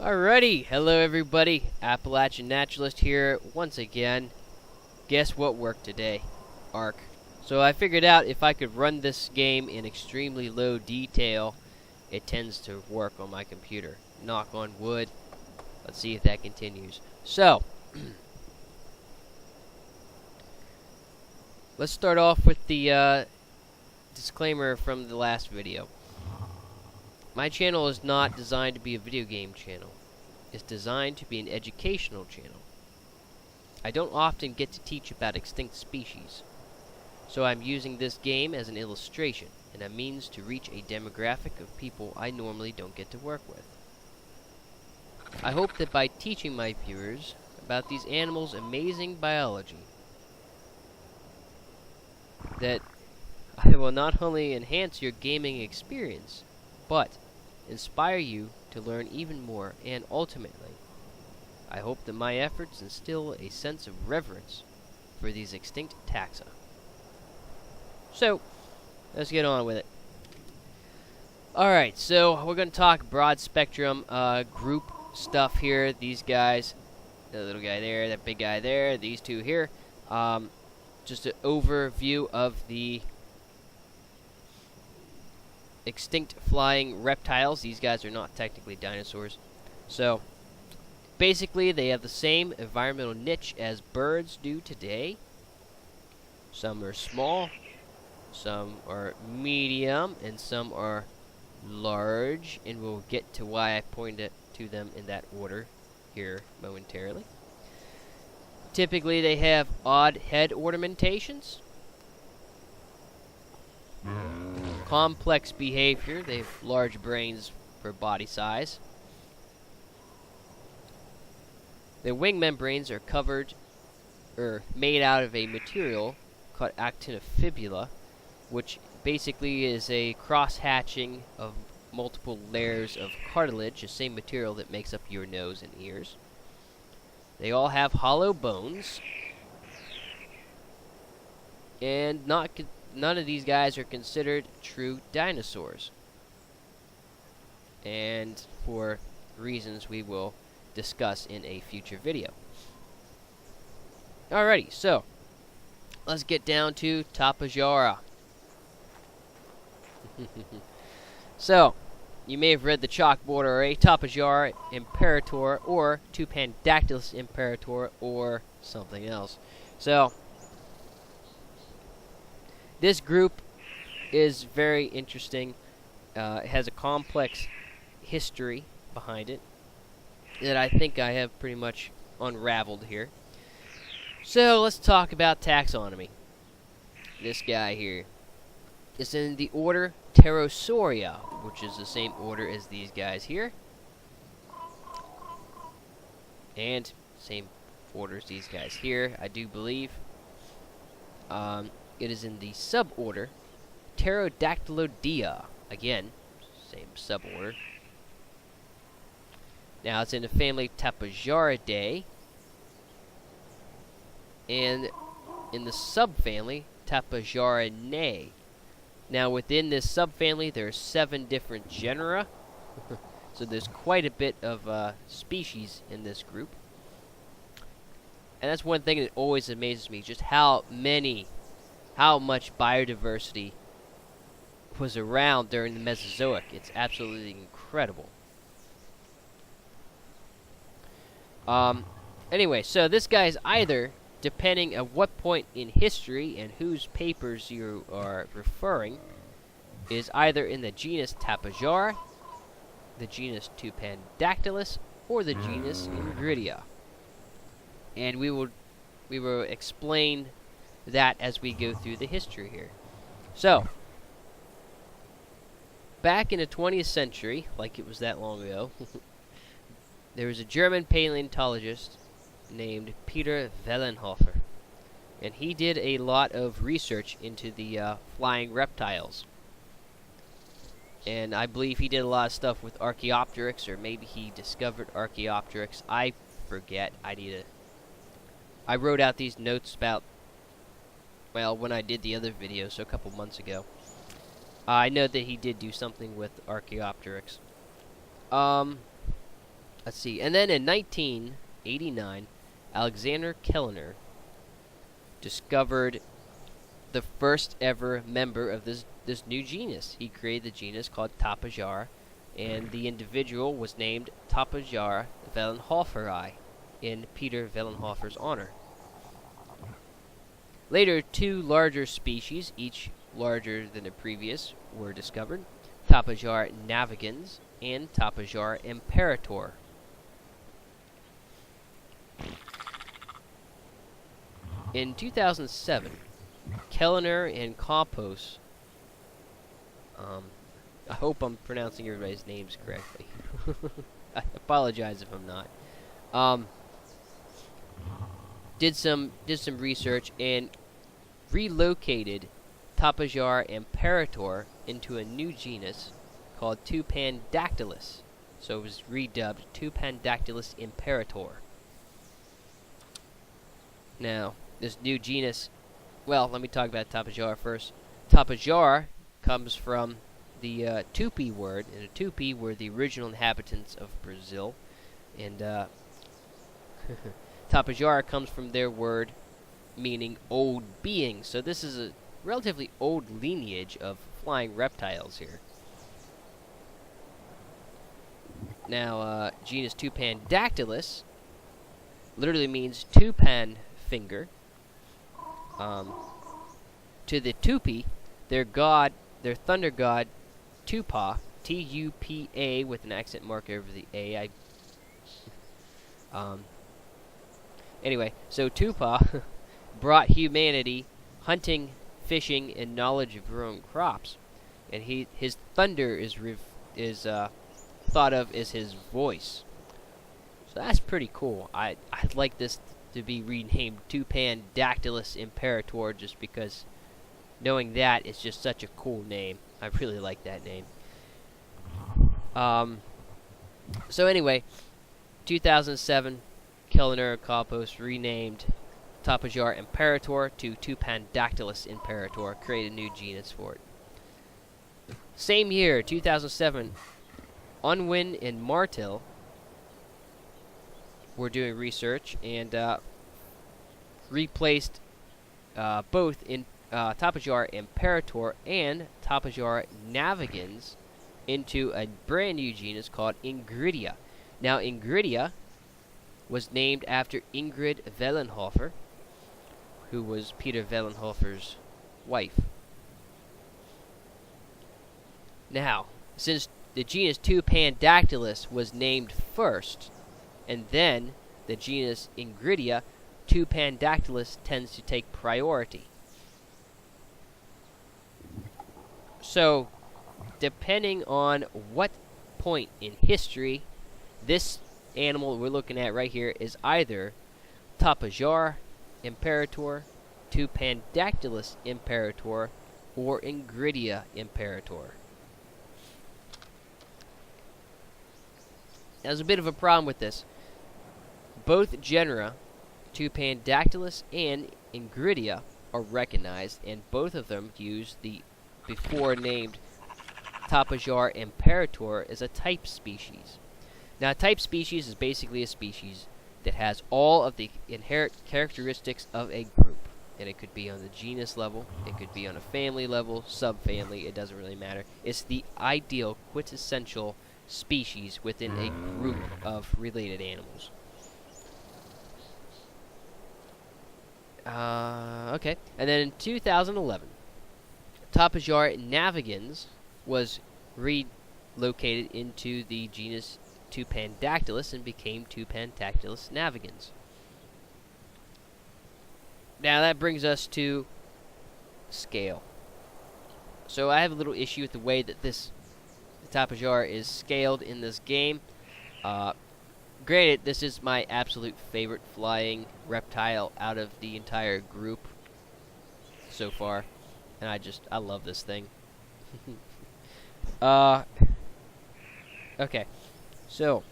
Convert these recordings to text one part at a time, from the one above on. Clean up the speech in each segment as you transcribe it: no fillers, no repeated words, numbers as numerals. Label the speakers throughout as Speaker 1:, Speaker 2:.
Speaker 1: Alrighty, hello everybody, Appalachian Naturalist here once again. Guess what worked today? Arc. So I figured out if I could run this game in extremely low detail, it tends to work on my computer. Knock on wood. Let's see if that continues. So, let's start off with the disclaimer from the last video. My channel is not designed to be a video game channel. It's designed to be an educational channel. I don't often get to teach about extinct species, so I'm using this game as an illustration and a means to reach a demographic of people I normally don't get to work with. I hope that by teaching my viewers about these animals' amazing biology, that I will not only enhance your gaming experience, but inspire you to learn even more, and ultimately, I hope that my efforts instill a sense of reverence for these extinct taxa. So, let's get on with it. Alright, so we're going to talk broad spectrum group stuff here. These guys, the little guy there, that big guy there, these two here. Just an overview of the extinct flying reptiles. These guys are not technically dinosaurs. So, basically, they have the same environmental niche as birds do today. Some are small, some are medium, and some are large. And we'll get to why I pointed to them in that order here momentarily. Typically, they have odd head ornamentations. Complex behavior. They have large brains for body size. Their wing membranes are covered or made out of a material called actinofibula, which basically is a cross-hatching of multiple layers of cartilage, the same material that makes up your nose and ears. They all have hollow bones, and none of these guys are considered true dinosaurs, and for reasons we will discuss in a future video. Alrighty, so let's get down to Tapajara. So, you may have read the chalkboard already. Tapajara imperator, or Tupandactylus imperator, or something else. So, this group is very interesting. It has a complex history behind it that I think I have pretty much unraveled here. So let's talk about taxonomy. This guy here is in the order Pterosauria, which is the same order as these guys here, and same order as these guys here, I do believe. It is in the suborder Pterodactylodea. Again, same suborder. Now it's in the family Tapajaridae, and in the subfamily Tapajarinae. Now within this subfamily there are 7 different genera, so there's quite a bit of species in this group. And that's one thing that always amazes me, just how much biodiversity was around during the Mesozoic. It's absolutely incredible. Anyway, so this guy is either, depending on what point in history and whose papers you are referring, is either in the genus Tapajara, the genus Tupandactylus, or the genus Ingrid. And we will explain that as we go through the history here. So, back in the 20th century, like it was that long ago, there was a German paleontologist named Peter Wellenhofer, and he did a lot of research into the flying reptiles. And I believe he did a lot of stuff with Archaeopteryx, or maybe he discovered Archaeopteryx. I forget. I wrote out these notes about, well, when I did the other video, so a couple months ago. I know that he did do something with Archaeopteryx. let's see. And then in 1989, Alexander Kellner discovered the first ever member of this new genus. He created the genus called Tapajara, and the individual was named Tapajara Wellenhoferi in Peter Wellenhofer's honor. Later, two larger species, each larger than the previous, were discovered: Tapajara navigans and Tapajara imperator. In 2007, Kellner and Kompos, I hope I'm pronouncing everybody's names correctly. I apologize if I'm not. Did some research and relocated Tapajara imperator into a new genus called Tupandactylus. So it was redubbed Tupandactylus imperator. Now, this new genus, well, let me talk about Tapajara first. Tapajara comes from the Tupi word, and the Tupi were the original inhabitants of Brazil, and Tapajara comes from their word meaning old being. So this is a relatively old lineage of flying reptiles here. Now, genus Tupandactylus literally means tupan finger. To the Tupi, their thunder god, Tupa, T-U-P-A, with an accent mark over the A. Anyway, so Tupa brought humanity hunting, fishing, and knowledge of growing crops, and his thunder is thought of as his voice. So that's pretty cool. I'd like this to be renamed Tupandactylus imperator, just because knowing that is just such a cool name. I really like that name. So anyway, 2007, Kellner and Kompos renamed Tapajara imperator to Tupandactylus imperator, created a new genus for it. Same year, 2007, Unwin and Martel were doing research and replaced both in Tapajara imperator and Tapajara navigans into a brand new genus called Ingridia. Now, Ingridia was named after Ingrid Wellenhofer, who was Peter Wellenhofer's wife. Now, since the genus Tupandactylus was named first, and then the genus Ingridia, Tupandactylus tends to take priority. So, depending on what point in history, this animal we're looking at right here is either Tapajara imperator, Tupandactylus imperator, or Ingridia imperator. Now, there's a bit of a problem with this. Both genera, Tupandactylus and Ingridia, are recognized, and both of them use the before named Tapajara imperator as a type species. Now, a type species is basically a species that has all of the inherent characteristics of a group. And it could be on the genus level, it could be on a family level, subfamily, it doesn't really matter. It's the ideal, quintessential species within a group of related animals. Okay, and then in 2011, Tapajara navigans was relocated into the genus Tupandactylus and became Tupandactylus navigans. Now that brings us to scale. So I have a little issue with the way that this Tapajara is scaled in this game. Granted, this is my absolute favorite flying reptile out of the entire group so far, and I love this thing. Okay, so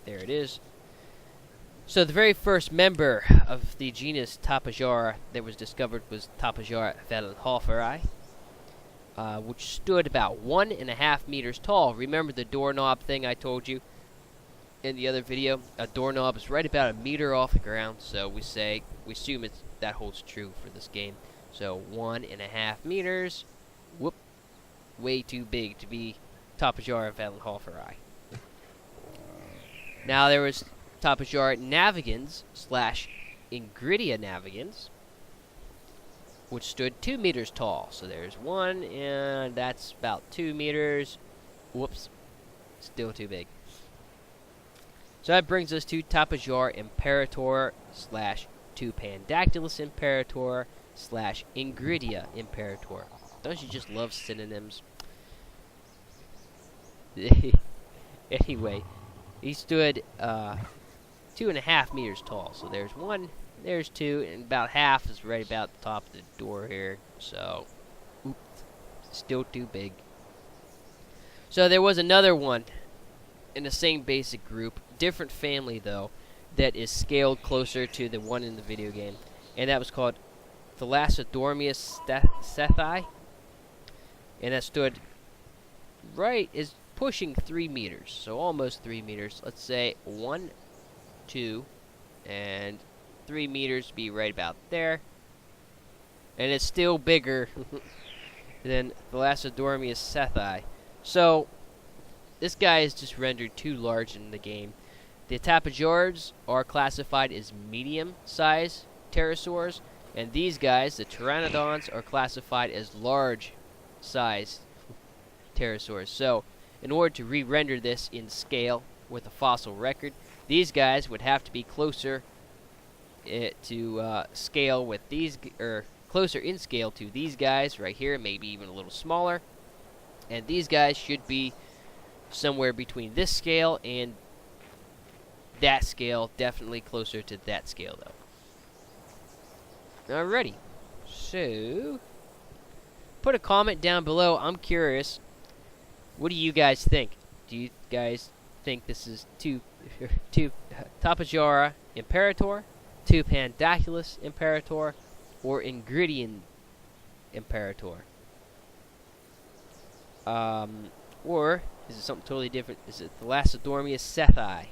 Speaker 1: there it is. So the very first member of the genus Tapajara that was discovered was Tapajara Wellenhoferi. which stood about 1.5 meters tall. Remember the doorknob thing I told you in the other video? A doorknob is right about 1 meter off the ground, so we assume that holds true for this game. So 1.5 meters. Whoop. Way too big to be Tapajara Valenhofferi. Now there was Tapajara navigans / Ingridia navigans, which stood 2 meters tall. So there's one, and that's about 2 meters. Whoops. Still too big. So that brings us to Tapajara imperator / Tupandactylus imperator / Ingridia imperator. Don't you just love synonyms? Anyway, he stood 2.5 meters tall. So there's one, there's two, and about half is right about the top of the door here. So, oops, still too big. So there was another one in the same basic group, different family though, that is scaled closer to the one in the video game, and that was called Thalassodormius sethi, and that stood is pushing 3 meters, so almost 3 meters. Let's say 1, 2, and 3 meters be right about there, and it's still bigger than Thalassodormius sethi. So this guy is just rendered too large in the game. The Tapajars are classified as medium-sized pterosaurs, and these guys, the pteranodons, are classified as large-sized pterosaurs. So, in order to re-render this in scale with a fossil record, these guys would have to be closer to scale with these, or closer in scale to these guys right here, maybe even a little smaller. And these guys should be somewhere between this scale and that scale, definitely closer to that scale though. Alrighty, so put a comment down below. I'm curious, what do you guys think? Do you guys think this is Tapajara imperator, Tupandactylus imperator, or Ingridian imperator? Or is it something totally different? Is it Thalassodormius sethi?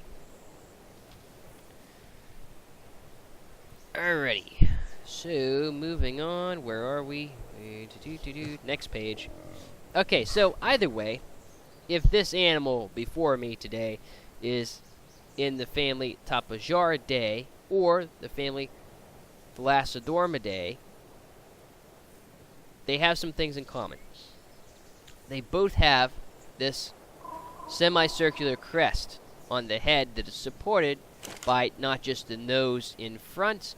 Speaker 1: Alrighty. So, moving on. Where are we? Next page. Okay, so either way, if this animal before me today is in the family Tapajaridae or the family Thalassodormidae, they have some things in common. They both have this semicircular crest on the head that is supported by not just the nose in front,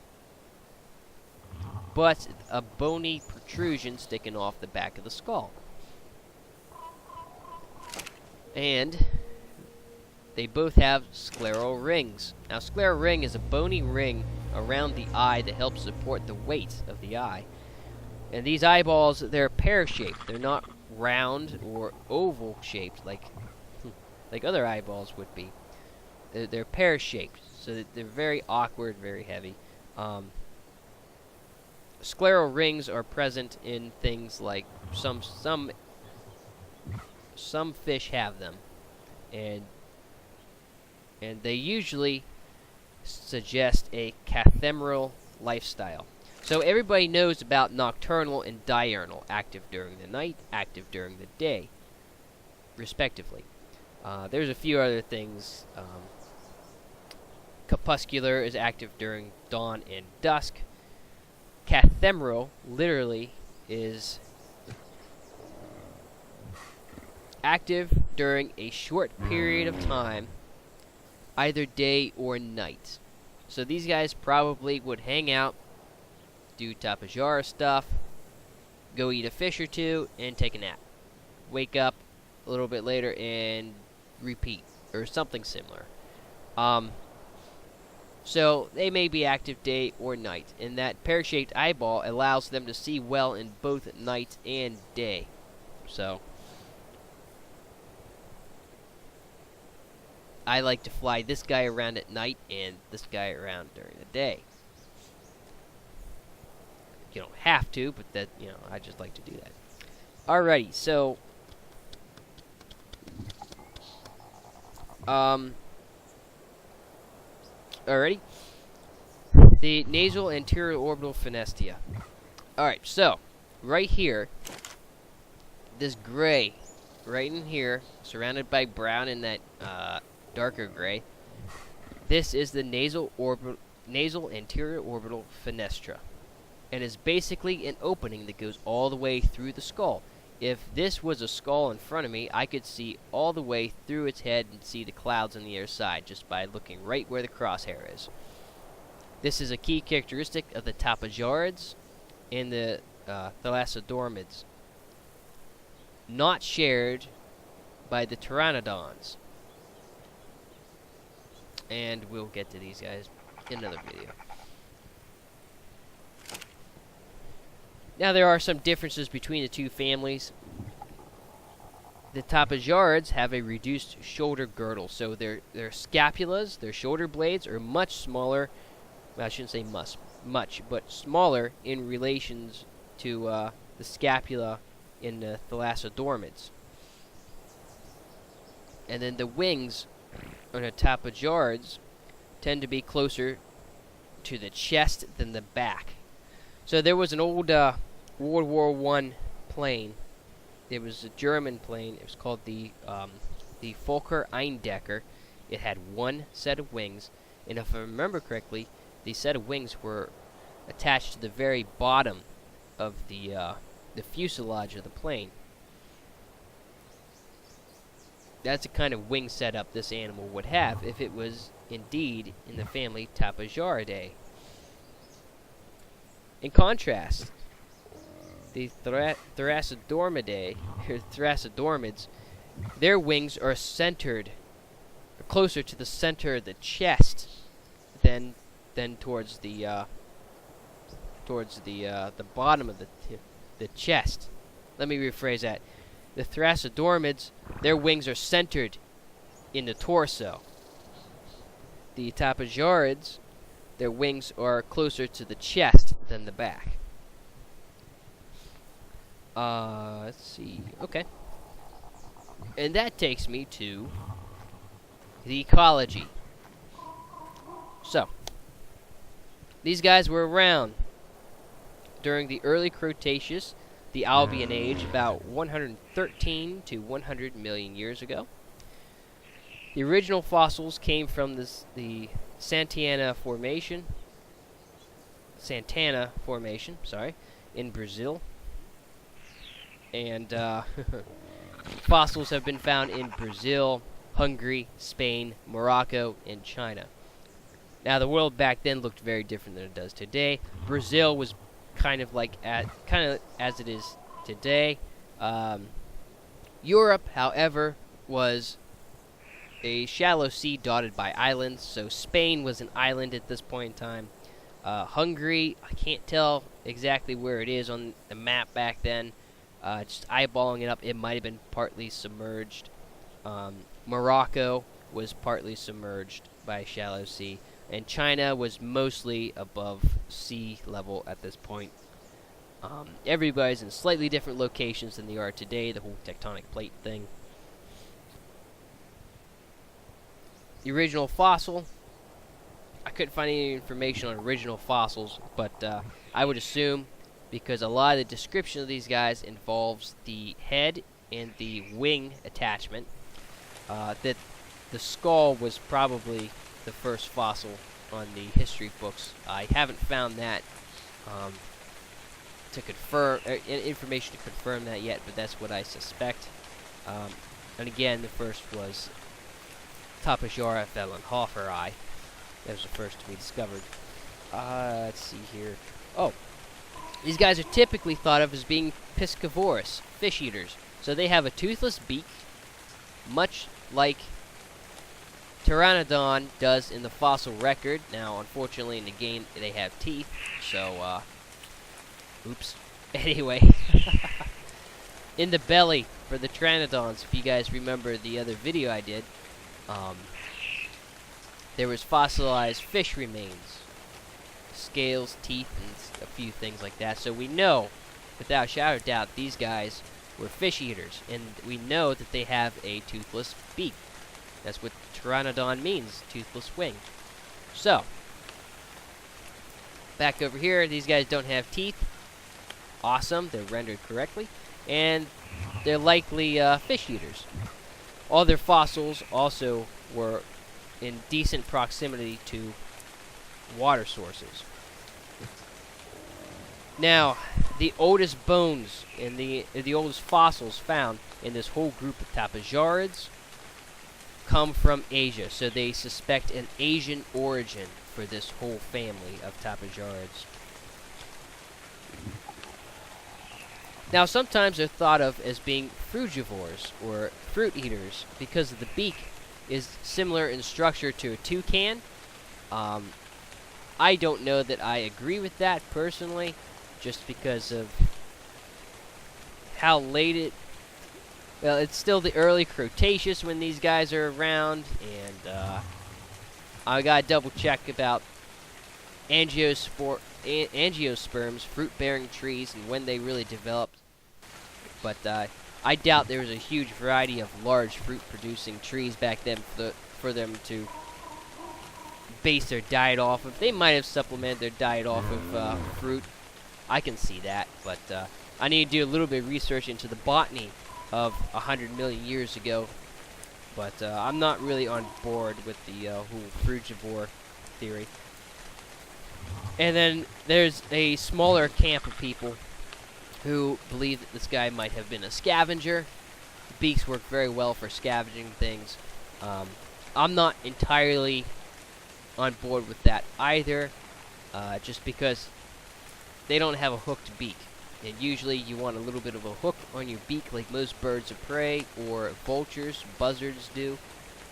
Speaker 1: but a bony protrusion sticking off the back of the skull. And they both have scleral rings. Now, scleral ring is a bony ring around the eye that helps support the weight of the eye. And these eyeballs, they're pear-shaped. They're not round or oval-shaped like other eyeballs would be. They're pear-shaped, so that they're very awkward, very heavy. Scleral rings are present in things like some fish have them, and they usually suggest a cathemeral lifestyle. So everybody knows about nocturnal and diurnal, active during the night, active during the day, respectively. There's a few other things. Crepuscular is active during dawn and dusk. Cathemeral literally is active during a short period of time, either day or night. So these guys probably would hang out, do Tapajara stuff, go eat a fish or two, and take a nap. Wake up a little bit later and repeat, or something similar. So they may be active day or night, and that pear-shaped eyeball allows them to see well in both night and day. So I like to fly this guy around at night and this guy around during the day. You don't have to, but that, I just like to do that. Alrighty, so alrighty. The nasal anterior orbital fenestia. Alright, so right here, this gray, right in here, surrounded by brown and that darker gray. This is the nasal anterior orbital fenestra, and is basically an opening that goes all the way through the skull. If this was a skull in front of me, I could see all the way through its head and see the clouds on the other side just by looking right where the crosshair is. This is a key characteristic of the Tapajarids and the Thalassodormids, not shared by the Pteranodons. And we'll get to these guys in another video. Now there are some differences between the two families. The Tapajarids have a reduced shoulder girdle, so their scapulas, their shoulder blades, are much smaller. Well, I shouldn't say much, but smaller in relations to the scapula in the Thalassodormids. And then the wings on the Tapajarids tend to be closer to the chest than the back. So there was an old World War I plane. It was a German plane. It was called the Fokker Eindecker. It had one set of wings, and if I remember correctly, the set of wings were attached to the very bottom of the fuselage of the plane. That's the kind of wing setup this animal would have if it was indeed in the family Tapajaridae. In contrast, the Thalassodormidae, or Thalassodormids, their wings are centered, closer to the center of the chest than towards the bottom of the chest. Let me rephrase that. The Thalassodormids, their wings are centered in the torso. The Tapajarids, their wings are closer to the chest than the back. Let's see. Okay. And that takes me to the ecology. So, these guys were around during the early Cretaceous, the Albian Age, about 113 to 100 million years ago. The original fossils came from the Santana Formation, in Brazil. And fossils have been found in Brazil, Hungary, Spain, Morocco, and China. Now, the world back then looked very different than it does today. Brazil was kind of as it is today. Europe, however, was a shallow sea dotted by islands, so Spain was an island at this point in time. Hungary, I can't tell exactly where it is on the map back then. Just eyeballing it up, it might have been partly submerged. Morocco was partly submerged by a shallow sea, and China was mostly above sea level at this point. Everybody's in slightly different locations than they are today, the whole tectonic plate thing. The original fossil, I couldn't find any information on original fossils, but I would assume, because a lot of the description of these guys involves the head and the wing attachment, that the skull was probably the first fossil on the history books. I haven't found that to confirm information to confirm that yet, but that's what I suspect. And again, the first was Tapajara fellenhoferi. That was the first to be discovered. Let's see here. Oh, these guys are typically thought of as being piscivorous, fish eaters. So they have a toothless beak, much like Pteranodon does in the fossil record. Now, unfortunately, in the game, they have teeth, so, oops. Anyway, in the belly for the Pteranodons, if you guys remember the other video I did, there was fossilized fish remains, scales, teeth, and a few things like that. So we know, without a shadow of doubt, these guys were fish eaters, and we know that they have a toothless beak. That's what pteranodon means, toothless wing. So, back over here, these guys don't have teeth. Awesome, they're rendered correctly, and they're likely fish eaters. All their fossils also were in decent proximity to water sources. Now, the oldest bones and the oldest fossils found in this whole group of Tapajarids come from Asia, so they suspect an Asian origin for this whole family of Tapajarids. Now, sometimes they're thought of as being frugivores, or fruit eaters, because the beak is similar in structure to a toucan. I don't know that I agree with that personally, just because of how late well, it's still the early Cretaceous when these guys are around, and I gotta double check about angiosperms, fruit-bearing trees, and when they really developed. But I doubt there was a huge variety of large fruit-producing trees back then for them to base their diet off of. They might have supplemented their diet off of fruit. I can see that, but I need to do a little bit of research into the botany of 100 million years ago. But I'm not really on board with the whole frugivore theory. And then there's a smaller camp of people who believe that this guy might have been a scavenger. The beaks work very well for scavenging things. I'm not entirely on board with that either, just because they don't have a hooked beak. And usually you want a little bit of a hook on your beak like most birds of prey or vultures, buzzards do,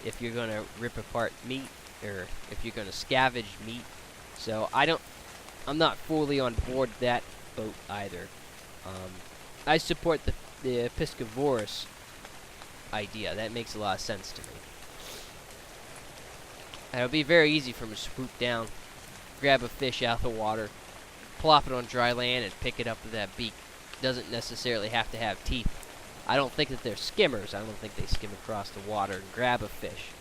Speaker 1: if you're going to rip apart meat or if you're going to scavenge meat. So I'm not fully on board that boat either. I support the piscivorous idea. That makes a lot of sense to me. And it'll be very easy for them to swoop down, grab a fish out of the water, plop it on dry land, and pick it up with that beak. Doesn't necessarily have to have teeth. I don't think that they're skimmers. I don't think they skim across the water and grab a fish.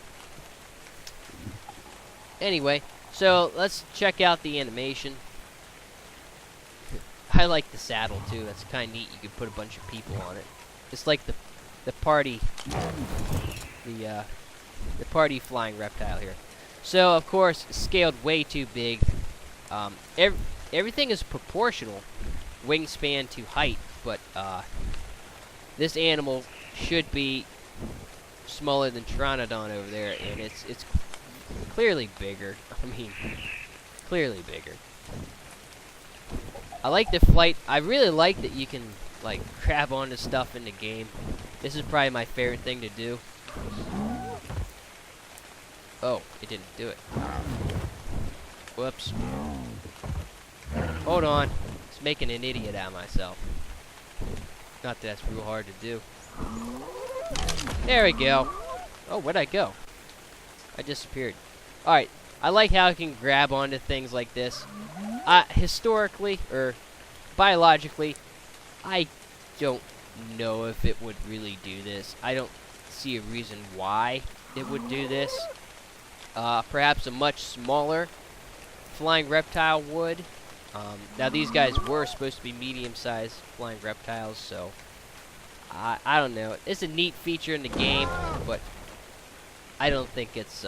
Speaker 1: Anyway, so let's check out the animation. I like the saddle too. That's kind of neat. You could put a bunch of people on it. It's like the party flying reptile here. So of course, scaled way too big. Everything is proportional, wingspan to height, but this animal should be smaller than Pteranodon over there, and it's clearly bigger. I mean, clearly bigger. I like the flight. I really like that you can like grab onto stuff in the game. This is probably my favorite thing to do. Oh, it didn't do it. Whoops. Hold on. Just making an idiot out of myself. Not that that's real hard to do. There we go. Oh, where'd I go? I disappeared. Alright. I like how I can grab onto things like this. Historically, or biologically, I don't know if it would really do this. I don't see a reason why it would do this. Perhaps a much smaller flying reptile would. Now these guys were supposed to be medium-sized flying reptiles, so I don't know. It's a neat feature in the game, but I don't think it's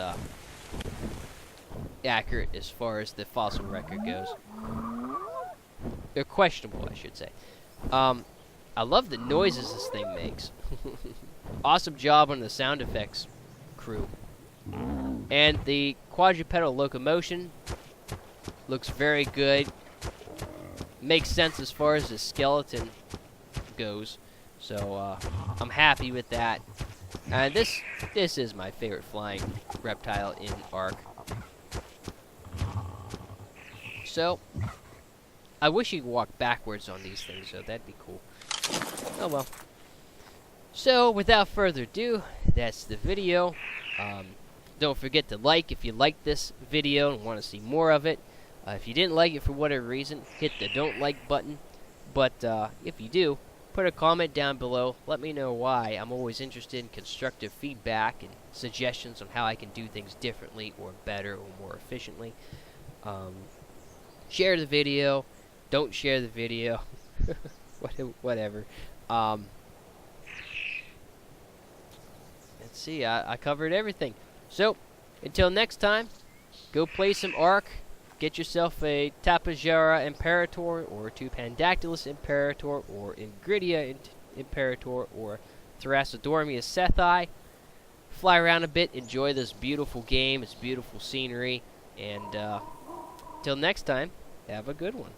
Speaker 1: accurate as far as the fossil record goes. They're questionable, I should say. I love the noises this thing makes. Awesome job on the sound effects crew. And the quadrupedal locomotion looks very good. Makes sense as far as the skeleton goes. So I'm happy with that. And this is my favorite flying reptile in Ark. So I wish you could walk backwards on these things, so that'd be cool. Oh well. So without further ado, that's the video. Don't forget to like if you liked this video and want to see more of it. If you didn't like it for whatever reason, hit the don't like button. But if you do, put a comment down below. Let me know why. I'm always interested in constructive feedback and suggestions on how I can do things differently or better or more efficiently. Share the video. Don't share the video. Whatever. Let's see. I covered everything. So, until next time, go play some Ark. Get yourself a Tapajara imperator, or Tupandactylus imperator, or Ingrid imperator, or Thrasidormius sethi. Fly around a bit, enjoy this beautiful game, its beautiful scenery, and till next time, have a good one.